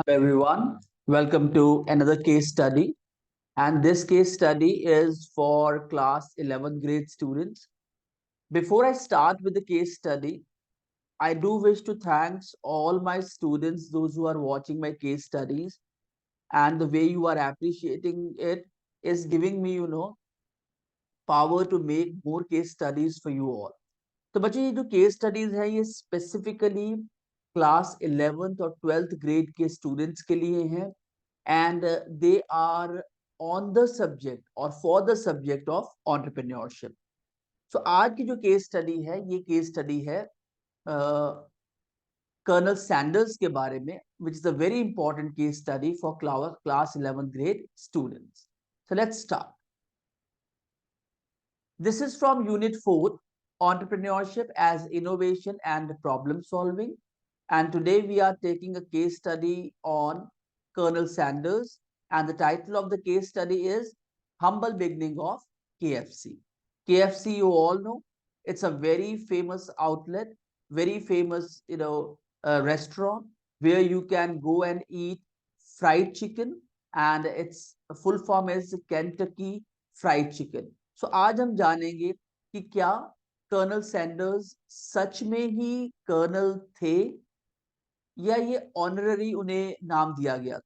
everyone. Welcome to another case study. And this case study is for class 11th grade students. Before I start with the case study, I do wish to thank all my students, those who are watching my case studies, and the way you are appreciating it is giving me, power to make more case studies for you all. तो बच्चों ये जो case studies है ये specifically class 11th और 12th grade के students के लिए हैं and they are on the subject और for the subject of entrepreneurship. So आज की जो केस स्टडी है ये केस स्टडी है कर्नल सैंडर्स के बारे में, which is a very important case study for class 11th grade students. So let's start. This is from Unit 4, Entrepreneurship as Innovation and Problem Solving. And today we are taking a case study on Colonel Sanders. And the title of the case study is Humble Beginning of KFC. KFC, you all know, it's a very famous outlet, very famous, restaurant where you can go and eat fried chicken. And its full form is Kentucky Fried Chicken. सो आज हम जानेंगे कि क्या colonel Sanders सच में ही colonel थे या ये honorary उन्हें नाम दिया गया था.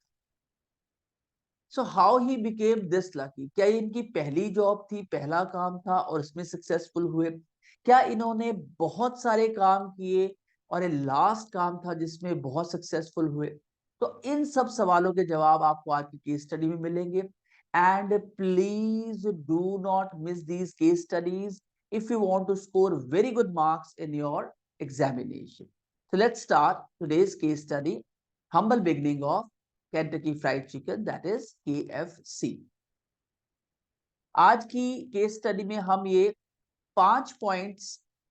So how he became this lucky. क्या ये इनकी पहली जॉब थी, पहला काम था और इसमें सक्सेसफुल हुए? क्या इन्होंने बहुत सारे काम किए और ये लास्ट काम था जिसमें बहुत सक्सेसफुल हुए? तो इन सब सवालों के जवाब आपको आज की केस स्टडी में मिलेंगे. And please do not miss these case studies if you want to score very good marks in your examination. So let's start today's case study, Humble Beginning of Kentucky Fried Chicken, that is KFC. आज की case study में हम ये 5 points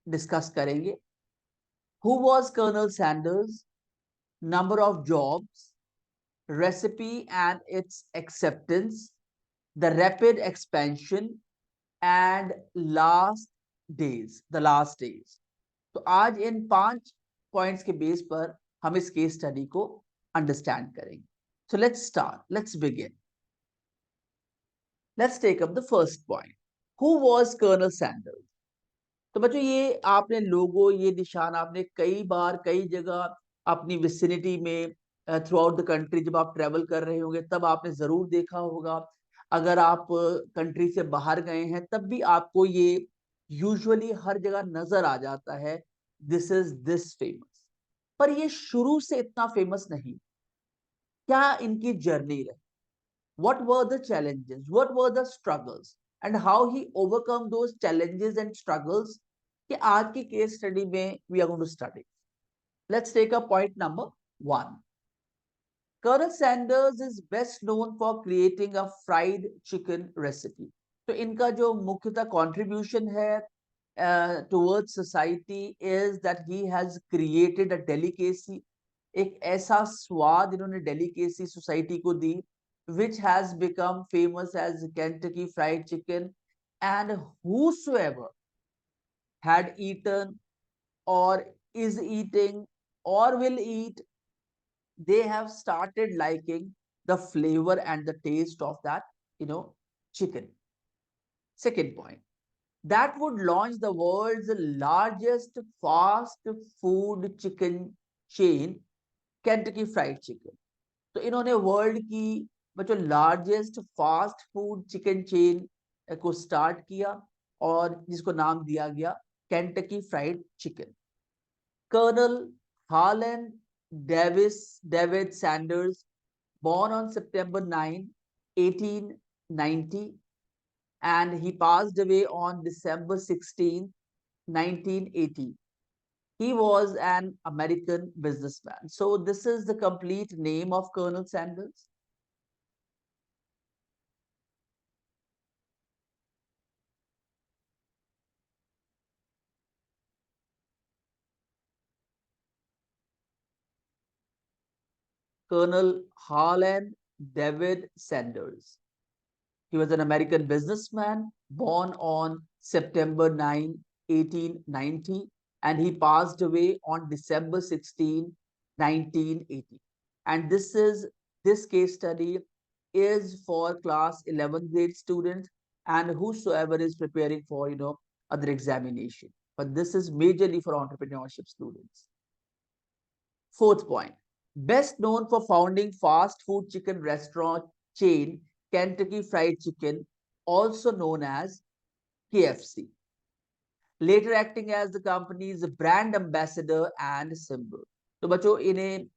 discuss करेंगे. Who was Colonel Sanders? Number of jobs, recipe and its acceptance, the rapid expansion and the last days. तो आज इन 5 points के base पर हम इस केस स्टडी को अंडरस्टैंड करेंगे. So let's start, let's begin. Let's take up the first point. Who was Colonel Sanders? तो बच्चों ये आपने लोगो, ये निशान आपने कई बार कई जगह अपनी विसिनिटी में थ्रू आउट द कंट्री जब आप ट्रेवल कर रहे होंगे तब आपने जरूर देखा होगा. अगर आप कंट्री से बाहर गए हैं तब भी आपको ये यूजुअली हर जगह नजर आ जाता है, दिस इज दिस फेमस. पर ये शुरू से इतना फेमस नहीं. क्या इनकी जर्नी रही? What were the challenges, what were the struggles and how he overcome those challenges and struggles, कि आज की केस स्टडी में we are going to study. Let's take a point number 1. Colonel Sanders is best known for creating a fried chicken recipe. तो इनका जो मुख्यतः contribution है towards society is that he has created a delicacy. एक ऐसा स्वाद इन्होंने delicacy society को दी, which has become famous as Kentucky Fried Chicken, and whosoever had eaten or is eating or will eat, they have started liking the flavor and the taste of that, chicken. Second point, that would launch the world's largest fast food chicken chain, Kentucky Fried Chicken. तो इन्होंने world की बच्चों largest fast food chicken chain को start किया और जिसको नाम दिया गया Kentucky fried chicken. Colonel Harland David Sanders, born on September 9, 1890, and he passed away on December 16, 1980. He was an American businessman. So this is the complete name of Colonel Sanders. Colonel Harlan David Sanders. He was an American businessman born on September 9, 1890, and he passed away on December 16, 1980. and this case study is for class 11th grade students and whosoever is preparing for other examination, but this is majorly for entrepreneurship students. Fourth point, best known for founding fast food chicken restaurant chain Kentucky Fried Chicken, also known as KFC, later acting as the company's brand ambassador and symbol. So बच्चों इन्हें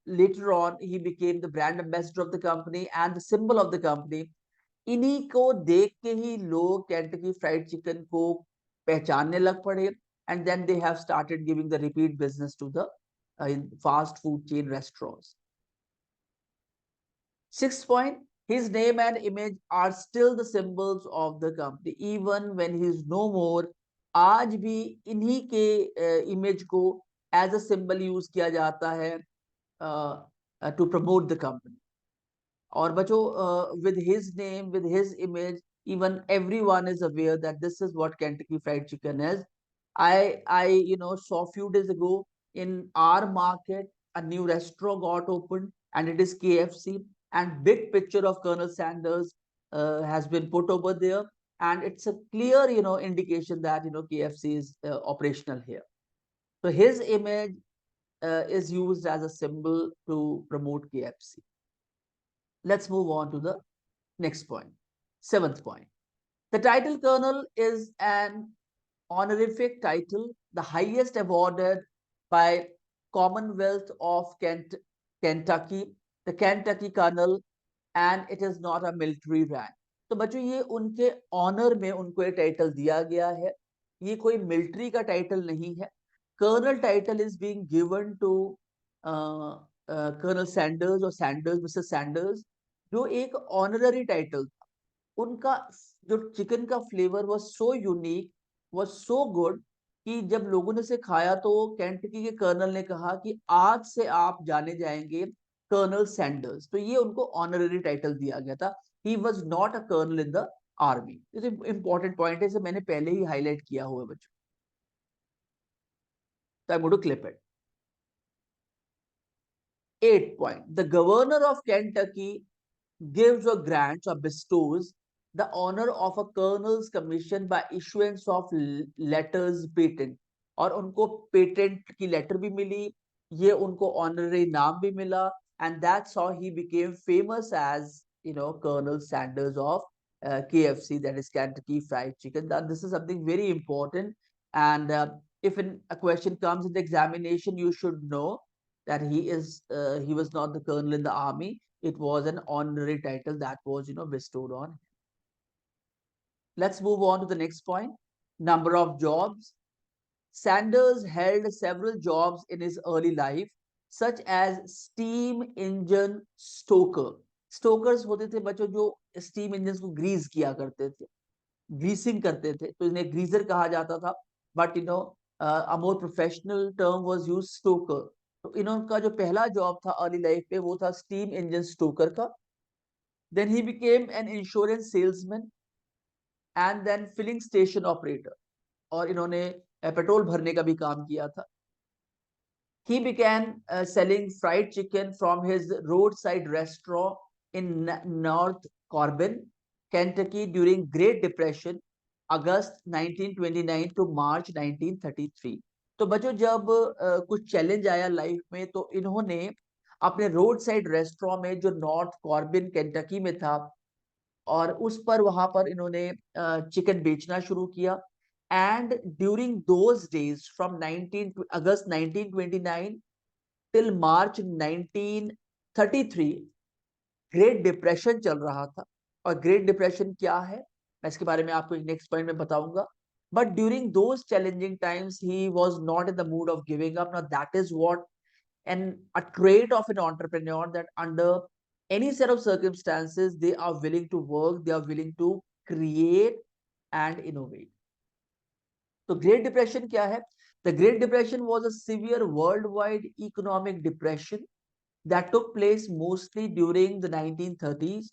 later on he became the brand ambassador of the company and the symbol of the company. इन्हीं को देख के ही लोग Kentucky Fried Chicken को पहचानने लग पड़े, and then they have started giving the repeat business to the fast food chain restaurants. Sixth point, his name and image are still the symbols of the company even when he is no more. आज भी इन्हीं के image को as a symbol use किया जाता है to promote the company. और बच्चों with his name, with his image, even everyone is aware that this is what Kentucky Fried Chicken is. I saw a few days ago in our market a new restaurant got opened and it is KFC, and big picture of Colonel Sanders has been put over there, and it's a clear indication that KFC is operational here. So his image is used as a symbol to promote KFC. Let's move on to the next point. Seventh point. The title Colonel is an honorific title, the highest awarded by Commonwealth of Kentucky, the Kentucky Colonel, and it is not a military rank. तो बच्चों ये उनके honour में उनको ये title दिया गया है, ये कोई मिलिट्री का टाइटल नहीं है. Colonel title is being given to Colonel Sanders और सैंडर्स, मिस्टर सैंडर्स, जो एक ऑनररी टाइटल था. उनका जो चिकन का flavour was so unique, was so good कि जब लोगों ने इसे खाया तो केंटकी के कर्नल ने कहा कि आज से आप जाने जाएंगे कर्नल सैंडर्स. तो ये उनको ऑनररी टाइटल दिया गया था. He was not a colonel in the army. ये इंपॉर्टेंट पॉइंट है, इसे मैंने पहले ही हाईलाइट किया हुआ है बच्चों. So I'm going to clip it. 8th point. The governor of Kentucky gives or grants or bestows the honor of a colonel's commission by issuance of letters patent. और उनको पेटेंट की लेटर भी मिली, ये उनको ऑनररी नाम भी मिला, and that's how he became famous as Colonel Sanders of KFC, that is Kentucky Fried Chicken. That this is something very important, and if a question comes in the examination, you should know that he was not the colonel in the army. It was an honorary title that was bestowed on him. Let's move on to the next point. Number of jobs. Sanders held several jobs in his early life, such as steam engine stoker. Stokers होते थे बच्चों जो steam engines को grease किया करते थे, greasing करते थे, तो इन्हें greaser कहा जाता था. But a more professional term was used, stoker. तो इनका जो पहला जॉब था अर्ली लाइफ पे वो था स्टीम इंजन स्टोकर का. Then he became an insurance salesman and then filling station operator. और इन्होंने पेट्रोल भरने का भी काम किया था. He began selling fried chicken from his roadside restaurant in North Corbin, Kentucky during Great Depression, August 1929 to March 1933. तो बच्चों जब कुछ चैलेंज आया लाइफ में तो इन्होंने अपने रोड साइड रेस्टोरेंट में जो नॉर्थ कॉर्बिन केंटकी में था और उस पर वहां पर इन्होंने चिकन बेचना शुरू किया. And during those days from August 1929 till March 1933 great depression चल रहा था. और ग्रेट डिप्रेशन क्या है मैं इसके बारे में आपको एक नेक्स्ट पॉइंट में बताऊंगा. But during those challenging times, he was not in the mood of giving up. Now that is what a trait of an entrepreneur, that under any set of circumstances, they are willing to work, they are willing to create and innovate. So Great Depression क्या है? The Great Depression was a severe worldwide economic depression that took place mostly during the 1930s,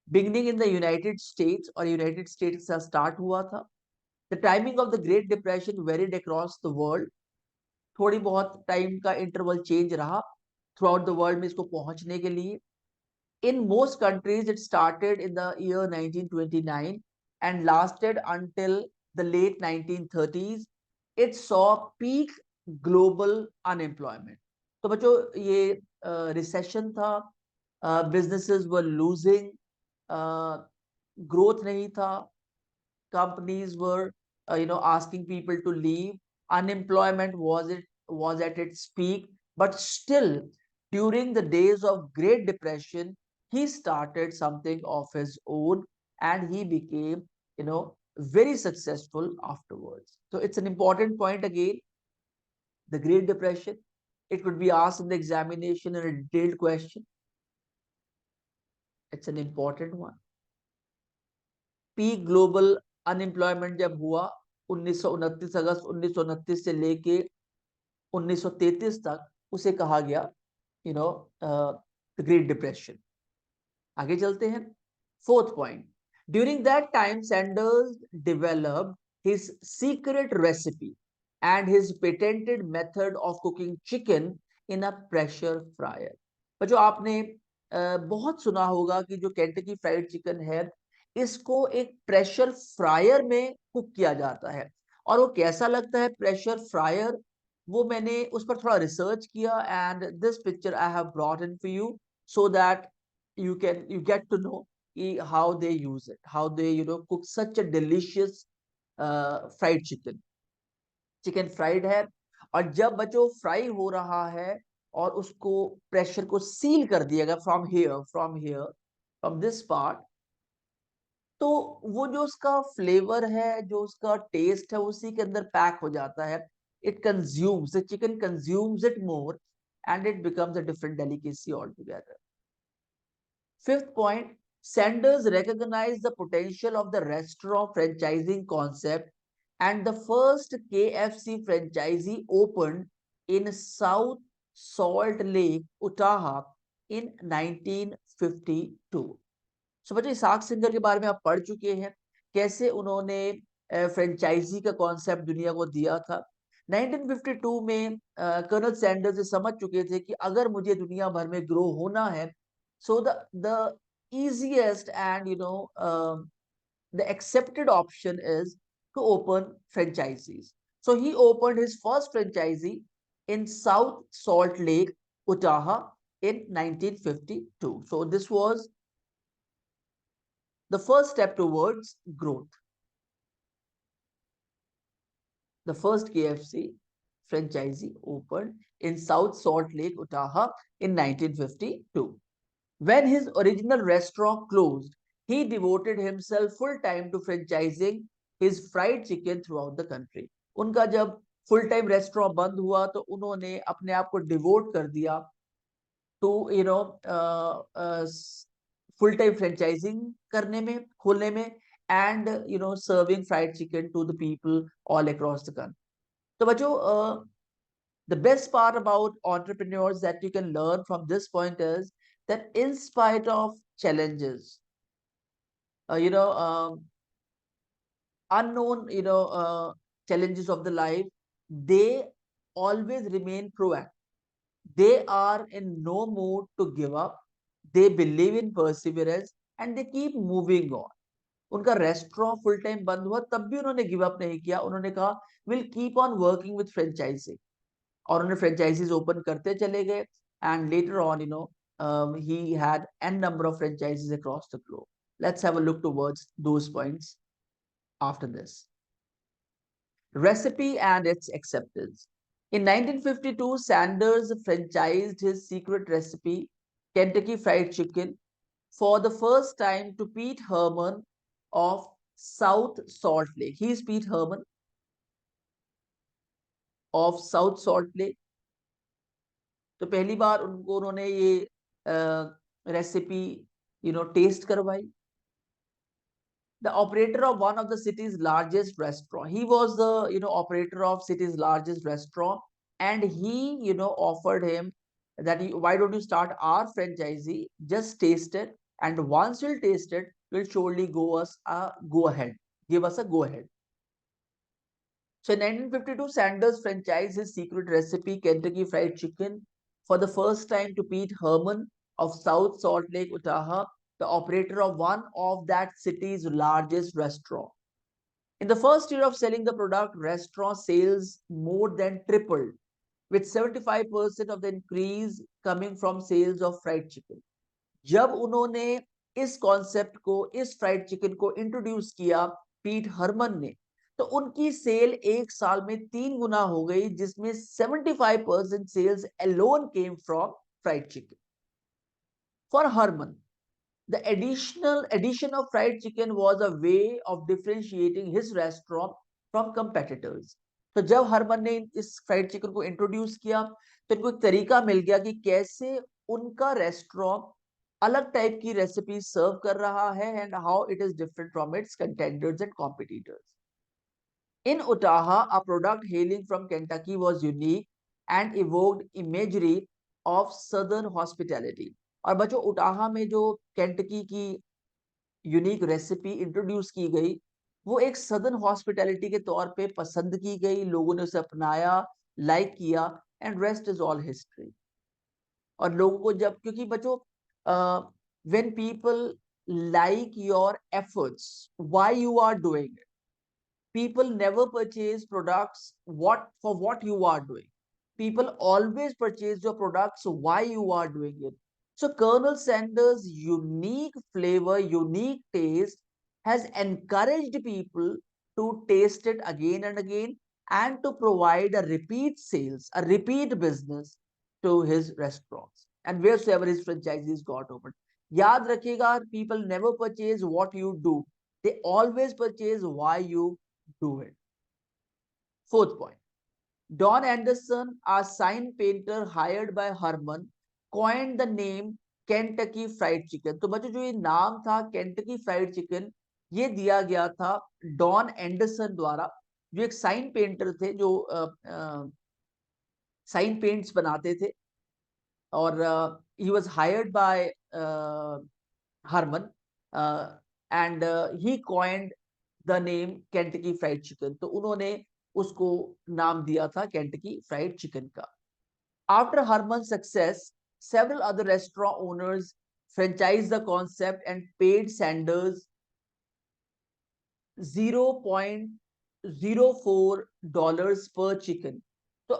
beginning in the United States, और United States से start हुआ था. The timing of the Great Depression varied across the world. थोड़ी बहुत time का interval change रहा. Through out the world में इसको पहुंचने के लिए. In most countries, it started in the year 1929 and lasted until the late 1930s. It saw peak global unemployment. तो बच्चों ये रिसेशन था, businesses were losing, growth नहीं था, companies were asking people to leave, unemployment was at its peak, but still during the days of great depression he started something of his own and he became very successful afterwards. So it's an important point again, the great depression. It could be asked in the examination in a detailed question. It's an important one. Peak global unemployment जब हुआ 1929, अगस्त 1929 से लेके 1933 तक, उसे कहा गया great depression. आगे चलते हैं. Fourth point, during that time Sanders developed his secret recipe and his patented method of cooking chicken in a pressure fryer. पर जो आपने बहुत सुना होगा कि जो केंटकी फ्राइड चिकन है इसको एक प्रेशर फ्रायर में कुक किया जाता है. और वो कैसा लगता है प्रेशर फ्रायर, वो मैंने उस पर थोड़ा रिसर्च किया and this picture I have brought in for you so that you get to know how they use it, how they cook such a delicious fried chicken. Chicken fried है और जब बच्चों फ्राई हो रहा है और उसको प्रेशर को सील कर दिया गया फ्रॉम दिस पार्ट, तो वो जो उसका फ्लेवर है, जो उसका टेस्ट है, उसी के अंदर पैक हो जाता है. It consumes the chicken, consumes it more and it becomes a different delicacy all together. Fifth point, Sanders recognized the potential of the restaurant franchising concept and the first KFC franchisee opened in South Salt Lake, Utah in 1952. So बच्चों Isaac singer के बारे में आप पढ़ चुके हैं, कैसे उन्होंने फ्रेंचाइजी का कॉन्सेप्ट दुनिया को दिया था. 1952 में कर्नल सैंडर्स ये समझ चुके थे कि अगर मुझे दुनिया भर में ग्रो होना है, so the easiest and the accepted option is to open franchisees. So he opened his first franchisee in South Salt Lake, Utah in 1952. So this was the first step towards growth. The first KFC franchisee opened in South Salt Lake, Utah in 1952. When his original restaurant closed, he devoted himself full time to franchising his fried chicken throughout the country. उनका जब full time restaurant बंद हुआ तो उन्होंने अपने आप को devote कर दिया टू फुल टाइम फ्रेंचाइजिंग करने में, खोलने में, and serving fried chicken to the people all across the country. तो बच्चों the best part about entrepreneurs that you can learn from this point is that in spite of challenges, unknown, challenges of the life, they always remain proactive. They are in no mood to give up. They believe in perseverance and they keep moving on. उनका restaurant full time बंद हुआ तब भी उन्होंने give up नहीं किया. उन्होंने कहा will keep on working with franchising, और उन्होंने फ्रेंचाइजीज ओपन करते चले गए and later on he had n number of franchises across the globe. Let's have a look towards those points after this. Recipe and its acceptance. In 1952, Sanders franchised his secret recipe, Kentucky Fried Chicken, for the first time to Pete Herman of South Salt Lake. He is Pete Herman of South Salt Lake. तो पहली बार उन्होंने ये recipe test करवाई. The operator of one of the city's largest restaurant, he was the operator of city's largest restaurant, and he offered him that why don't you start our franchisee, just taste it, and once you'll taste it, you'll surely give us a go ahead. So in 1952, Sanders franchised his secret recipe, Kentucky Fried Chicken, for the first time to Pete Herman of South Salt Lake, Utah, the operator of one of that city's largest restaurants. In the first year of selling the product, restaurant sales more than tripled, with 75% of the increase coming from sales of fried chicken. जब उन्होंने इस concept को, इस fried chicken को introduce किया पीट हरमन ने, तो उनकी सेल एक साल में 3 गुना हो गई, जिसमें 75% sales alone came from fried chicken. For Harman, the addition of fried chicken was a way of differentiating his restaurant from competitors. तो जब हरमन ने इस फ्राइड चिकन को इंट्रोड्यूस किया, तो इनको एक तरीका मिल गया कि कैसे उनका रेस्टोरेंट अलग टाइप की रेसिपी सर्व कर रहा है, and how it is different from its contenders and competitors. In Otaha, a product hailing from Kentucky was unique and evoked imagery of southern hospitality. और बच्चों, उटाहा में जो केंटकी की यूनिक रेसिपी इंट्रोड्यूस की गई, वो एक सदर्न हॉस्पिटैलिटी के तौर पे पसंद की गई, लोगों ने उसे अपनाया, लाइक किया, and rest is all history. और लोगों को जब, क्योंकि बच्चों, when people like your efforts, why you are doing, people never purchase products what you are doing. People always purchase your products why you are doing it. So Colonel Sanders' unique flavor, unique taste has encouraged people to taste it again and again, and to provide a repeat sales, a repeat business to his restaurants and wheresoever his franchisees got opened. याद रखिएगा, people never purchase what you do, they always purchase why you do it. Fourth point, Don Anderson, a sign painter hired by Herman, coined the name Kentucky Fried Chicken. तो बच्चों, जो ये नाम था Kentucky Fried Chicken, ये दिया गया था डॉन एंडरसन द्वारा, जो एक साइन पेंटर थे, जो साइन पेंट्स बनाते थे, और he was hired by Herman, and he coined the name Kentucky fried chicken. तो उन्होंने उसको नाम दिया था केंटकी फ्राइड चिकन का. After Harman success, several other restaurant owners franchised the concept and paid Sanders $0.04 per chicken. So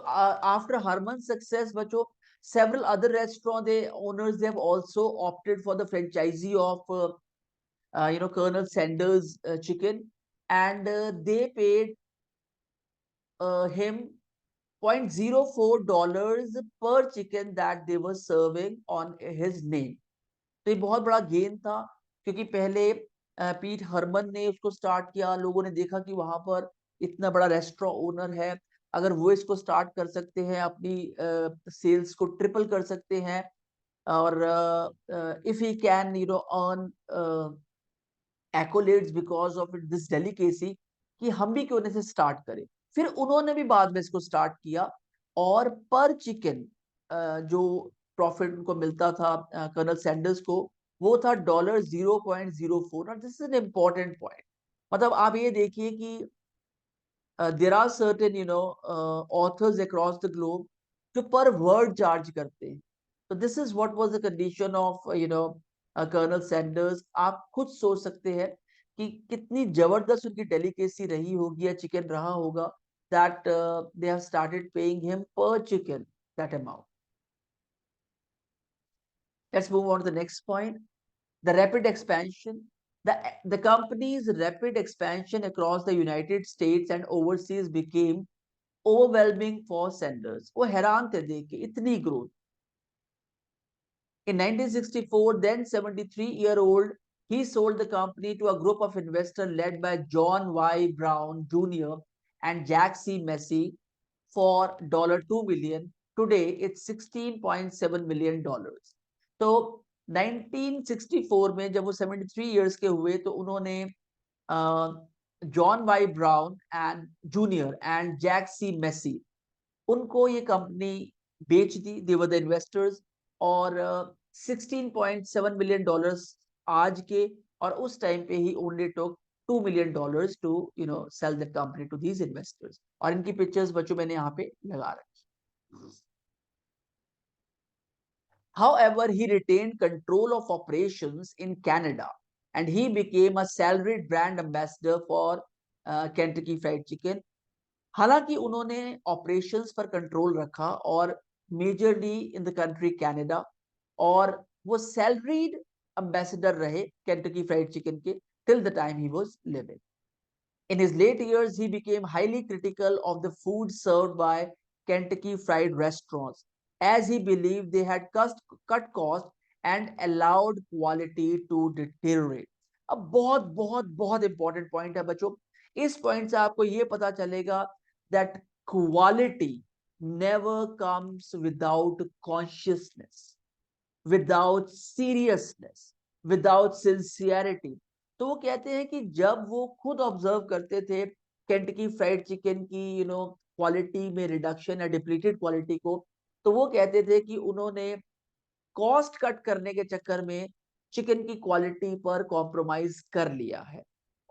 after Harman's success, बच्चों, several other restaurant owners, they have also opted for the franchisee of Colonel Sanders chicken, and they paid him $0.04 per chicken that they were serving on his name. तो ये बहुत बड़ा gain था, क्योंकि पहले पीट हरमन ने उसको स्टार्ट किया, लोगों ने देखा कि वहां पर इतना बड़ा रेस्टोरेंट ओनर है, अगर वो इसको स्टार्ट कर सकते हैं, अपनी सेल्स को ट्रिपल कर सकते हैं, और if he can earn accolades because of this delicacy, कि हम भी क्यों नहीं स्टार्ट करें. फिर उन्होंने भी बाद में इसको स्टार्ट किया, और पर चिकन जो प्रॉफिट उनको मिलता था कर्नल सैंडर्स को, वो था $0.04. और this is an important point. मतलब आप ये देखिए कि there are certain authors across the globe जो पर वर्ड चार्ज करते हैं. तो this is what was the condition of Colonel Sanders. आप खुद सोच सकते हैं कि कितनी जबरदस्त उनकी डेलिकेसी रही होगी, या चिकन रहा होगा, that they have started paying him per chicken that amount. Let's move on to the next point, the rapid expansion. The company's rapid expansion across the United States and overseas became overwhelming for Sanders. वो हैरान थे देख के इतनी growth. In 1964, then 73-year-old, he sold the company to a group of investors led by John Y. Brown Jr. and Jack C. Massey for $2 million. Today, it's $16.7 million. तो 1964 में जब वो 73 years के हुए, तो उन्होंने John Y Brown and junior and Jack C Massey, उनको ये कंपनी बेच दी. दे वर द इन्वेस्टर्स. और $16.7 million आज के, और उस टाइम पे ही only took $2 million to sell the company to these investors. और इनकी पिक्चर्स बच्चों मैंने यहाँ पे लगा रखी. However, he retained control of operations in Canada and he became a salaried brand ambassador for Kentucky Fried Chicken. हालांकि उन्होंने ऑपरेशंस पर कंट्रोल रखा और majorly in the country Canada, और वो सैलरीड एम्बेसडर रहे केंटकी फ्राइड चिकन के till the time he was living. In his late years, he became highly critical of the food served by Kentucky Fried restaurants, as he believed they had cut costs and allowed quality to deteriorate. अब बहुत बहुत बहुत important point है बच्चों. इस point से आपको ये पता चलेगा that quality never comes without consciousness, without seriousness, without sincerity. तो वो कहते हैं कि जब वो खुद ऑब्जर्व करते थे केंटकी फ्राइड चिकन की क्वालिटी में रिडक्शन या डिप्लीटेड क्वालिटी को, तो वो कहते थे कि उन्होंने कॉस्ट कट करने के चक्कर में चिकन की क्वालिटी पर कॉम्प्रोमाइज कर लिया है.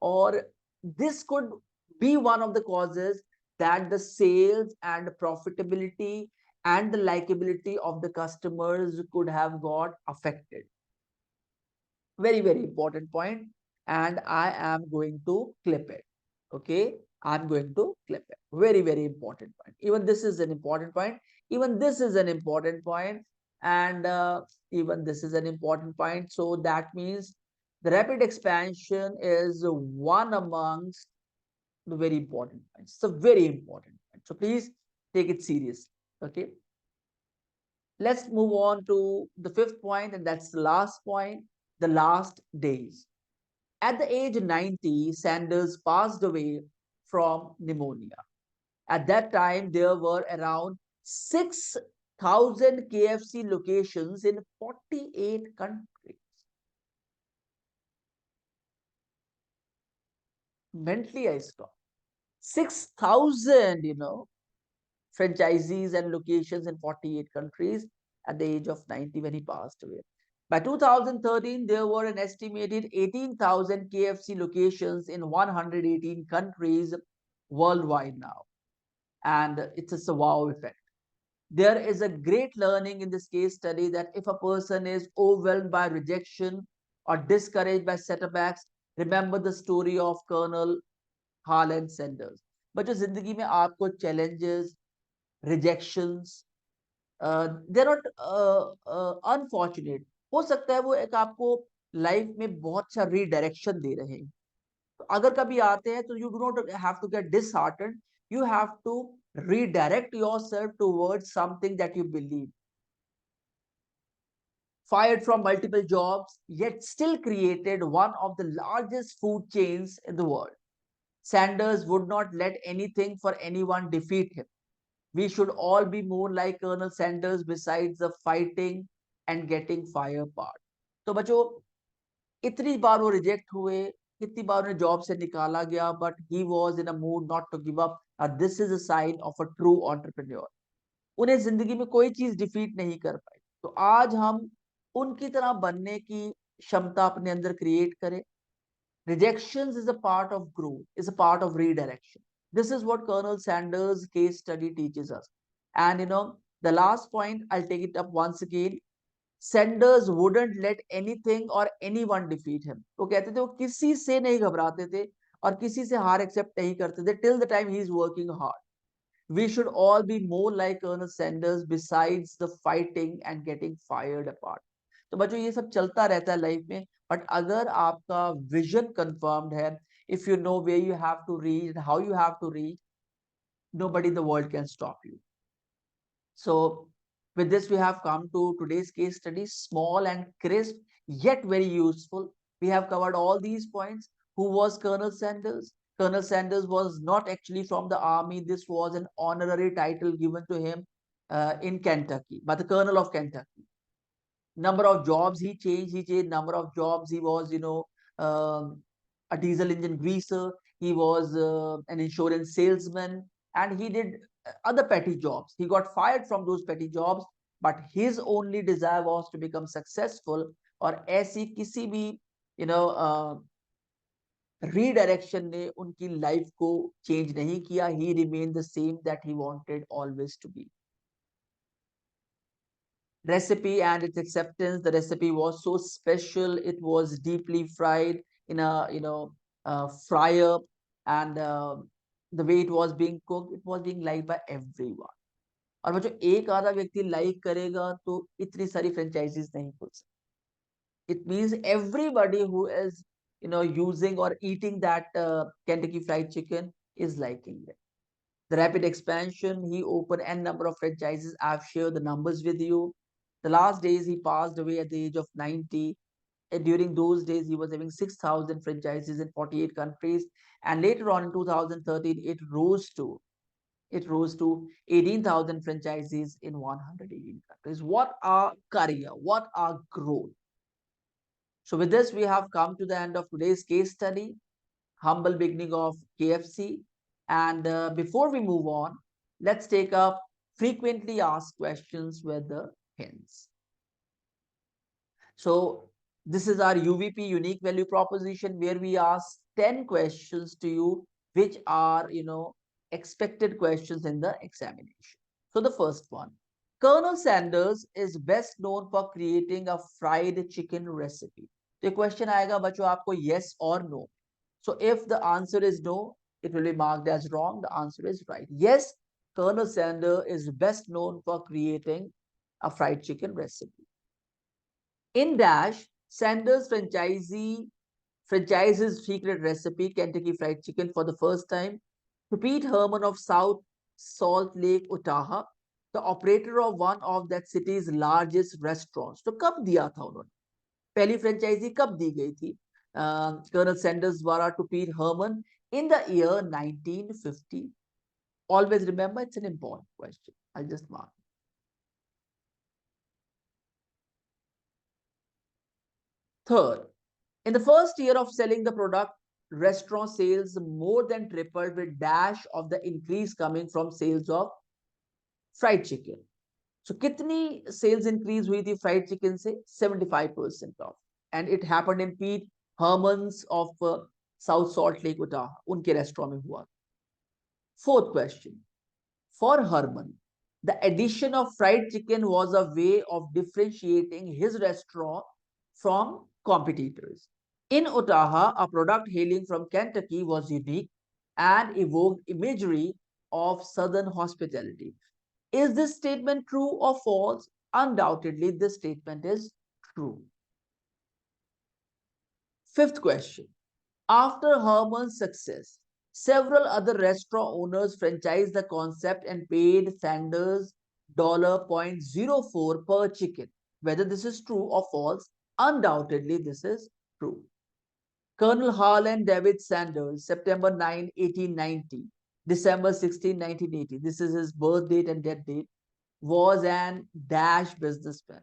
और this could be one of the causes that the sales and profitability and the likability of the customers could have got affected. Very, very important point, and I am going to clip it. Okay, I'm going to clip it. Very, very important point. Even this is an important point. Even this is an important point, and even this is an important point. So that means the rapid expansion is one amongst the very important points. It's a very important point. So please take it seriously. Okay. Let's move on to the fifth point, and that's the last point, the last days. At the age of 90, Sanders passed away from pneumonia. At that time, there were around 6,000 KFC locations in 48 countries. Mentally, I stopped. 6,000, franchisees and locations in 48 countries at the age of 90 when he passed away. By 2013, there were an estimated 18,000 KFC locations in 118 countries worldwide now. And it's a wow effect. There is a great learning in this case study that if a person is overwhelmed by rejection or discouraged by setbacks, remember the story of Colonel Harlan Sanders. बच्चों, जिंदगी में आपको challenges, rejections, they're not unfortunate. हो सकता है वो एक आपको लाइफ में बहुत सा रीडायरेक्शन दे रहे हैं. तो अगर कभी आते हैं तो you do not have to get disheartened, you have to redirect yourself towards something that you believe. Fired from multiple jobs, yet still created one of the largest food chains in the world. Sanders would not let anything for anyone defeat him. We should all be more like Colonel Sanders besides the fighting and getting fire part. तो बच्चों, इतनी बार वो reject हुए, कितनी बार उन्हें job से निकाला गया, but he was in a mood not to give up. This is a sign of a true entrepreneur. उन्हें जिंदगी में कोई चीज डिफीट नहीं कर पाई. तो आज हम उनकी तरह बनने की क्षमता अपने अंदर क्रिएट करें. Rejections is a part of growth, is a part of redirection. This is what Colonel Sanders' case study teaches us. And the last point, I'll take it up once again. Sanders wouldn't let anything or anyone defeat him. वो कहते थे वो किसी से नहीं घबराते थे और किसी से हार एक्सेप्ट नहीं करते थे till the time he is working hard. We should all be more like Colonel Sanders besides the fighting and getting fired apart. तो बच्चों, ये सब चलता रहता है लाइफ में, बट अगर आपका विजन कंफर्म्ड है, if you know where you have to reach and how you have to reach, nobody in the world can stop you. So with this, we have come to today's case study, small and crisp, yet very useful. We have covered all these points. Who was Colonel Sanders? Colonel Sanders was not actually from the army. This was an honorary title given to him in Kentucky, by the Colonel of Kentucky. Number of jobs he changed number of jobs. He was, a diesel engine greaser. He was an insurance salesman, and he did other petty jobs. He got fired from those petty jobs, but his only desire was to become successful. और ऐसी किसी भी redirection ने उनकी life को change नहीं किया. He remained the same that he wanted always to be. recipe and its acceptance. The recipe was so special. It was deeply fried in a fryer, and the way it was being cooked, it was being liked by everyone. और बच्चों एक आधा व्यक्ति like करेगा तो इतनी सारी franchises नहीं खुल सकती. It means everybody who is using or eating that Kentucky Fried Chicken is liking it. The rapid expansion, he opened n number of franchises. I've shared the numbers with you. The last days he passed away at the age of 90. And during those days, he was having 6,000 franchises in 48 countries. And later on in 2013, it rose to 18,000 franchises in 118 countries. What a career! What a growth! So with this, we have come to the end of today's case study, humble beginning of KFC. And before we move on, let's take up frequently asked questions with the hints. So this is our UVP, unique value proposition, where we ask 10 questions to you, which are, expected questions in the examination. So the first one, Colonel Sanders is best known for creating a fried chicken recipe. The question आएगा बच्चों आपको yes or no. So if the answer is no, it will be marked as wrong. The answer is right. Yes, Colonel Sanders is best known for creating a fried chicken recipe. In Dash, Sanders franchises secret recipe Kentucky Fried Chicken for the first time to Pete Herman of South Salt Lake, Utah, the operator of one of that city's largest restaurants. तो कब दिया था उन्होंने? पहली franchise कब दी गई थी colonel Sanders द्वारा टू पीट Hermann? In the year 1950. Always remember, it's an important question. I'll just mark. Third, in the first year of selling the product, restaurant sales more than tripled, with dash of the increase coming from sales of fried chicken. So कितनी sales increase हुई थी fried chicken से? 75% of. And it happened in Pete Herman's of South Salt Lake, Utah. उनके restaurant में हुआ. Fourth question. For Herman, the addition of fried chicken was a way of differentiating his restaurant from competitors. In Utah, a product hailing from Kentucky was unique and evoked imagery of Southern hospitality. Is this statement true or false? Undoubtedly, this statement is true. Fifth question. After Herman's success, several other restaurant owners franchised the concept and paid Sanders $0.04 per chicken. Whether this is true or false, undoubtedly this is true. Colonel Harlan David Sanders, September 9, 1890, December 16, 1980, this is his birth date and death date, was an dash businessman.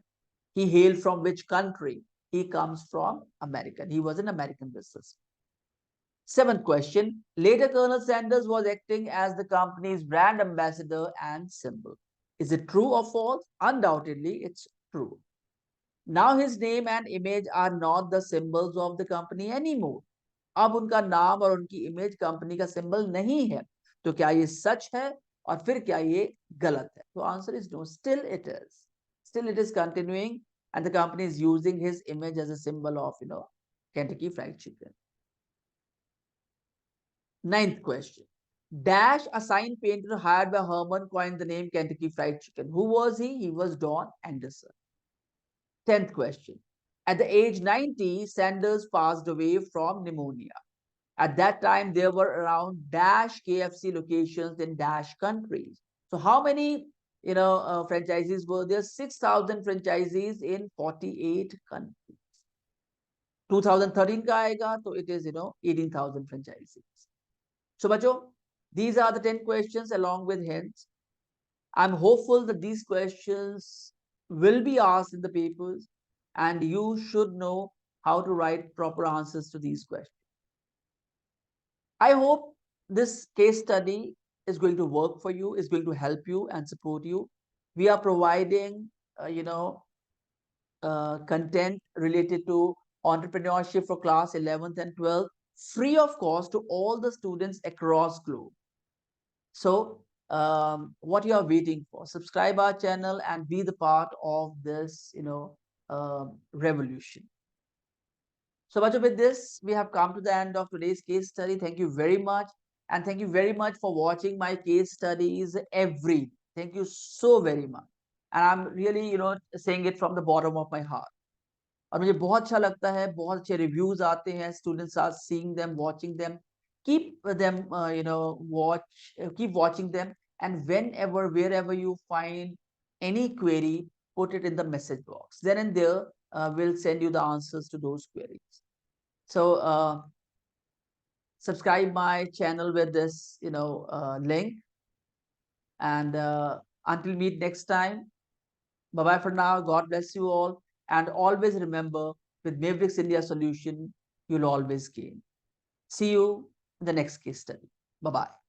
He hailed from which country? He comes from America. He was an American businessman. Seventh question. Later, Colonel Sanders was acting as the company's brand ambassador and symbol. Is it true or false? Undoubtedly, it's true. Now his name and image are not the symbols of the company anymore. अब उनका नाम और उनकी image company का symbol नहीं है. तो क्या ये सच है और फिर क्या ये गलत है? तो answer is no. Still it is. Still it is continuing, and the company is using his image as a symbol of Kentucky Fried Chicken. Ninth question. Dash, a sign painter hired by Herman, coined the name Kentucky Fried Chicken. Who was he? He was Don Anderson. 10th question. At the age 90, Sanders passed away from pneumonia. At that time, there were around dash KFC locations in dash countries. So how many franchises were there? 6,000 franchises in 48 countries. 2013 का आएगा तो it is 18,000 franchises. So बच्चों, these are the 10 questions along with hints. I'm hopeful that these questions will be asked in the papers, and you should know how to write proper answers to these questions. I hope this case study is going to work for you, is going to help you and support you. We are providing, content related to entrepreneurship for class 11th and 12th, free of cost to all the students across globe. So what you are waiting for? Subscribe our channel and be the part of this, revolution. So much with this, we have come to the end of today's case study. Thank you very much. And thank you very much for watching my case studies every. Thank you so very much. And I'm really, saying it from the bottom of my heart. और मुझे बहुत अच्छा लगता है, बहुत अच्छे reviews आते हैं, students are seeing them, watching them. Keep them, keep watching them, and whenever, wherever you find any query, put it in the message box. Then and there, we'll send you the answers to those queries. So subscribe my channel with this, link. And until meet next time, bye bye for now. God bless you all. And always remember, with Mavericks India Solution, you'll always gain. See you in the next case study. Bye bye.